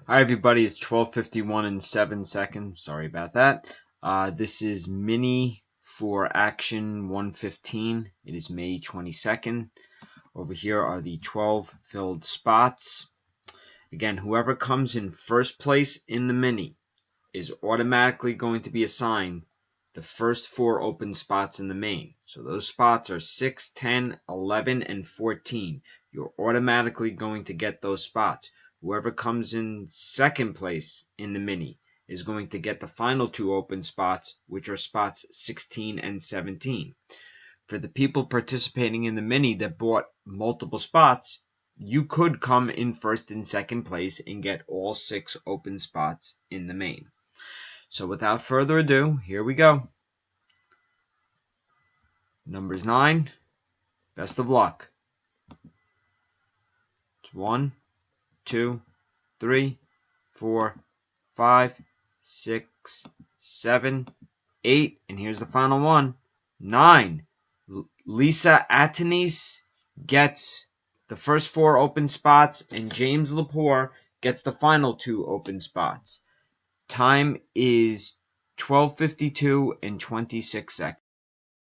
Hi everybody, it's 12:51 and 7 seconds. Sorry about that. This is mini for Action 115. It is May 22nd. Over here are the 12 filled spots. Again, whoever comes in first place in the mini is automatically going to be assigned the first 4 open spots in the main. So those spots are 6, 10, 11, and 14. You're automatically going to get those spots. Whoever comes in second place in the mini is going to get the final 2 open spots, which are spots 16 and 17. For the people participating in the mini that bought multiple spots, you could come in first and second place and get all 6 open spots in the main. So without further ado, here we go. Numbers 9. Best of luck. It's 1, 2, 3, 4, 5, 6, 7, 8, and here's the final one. 9. Lisa Atanis gets the first 4 open spots, and James Lepore gets the final 2 open spots. Time is 12:52 and 26 seconds.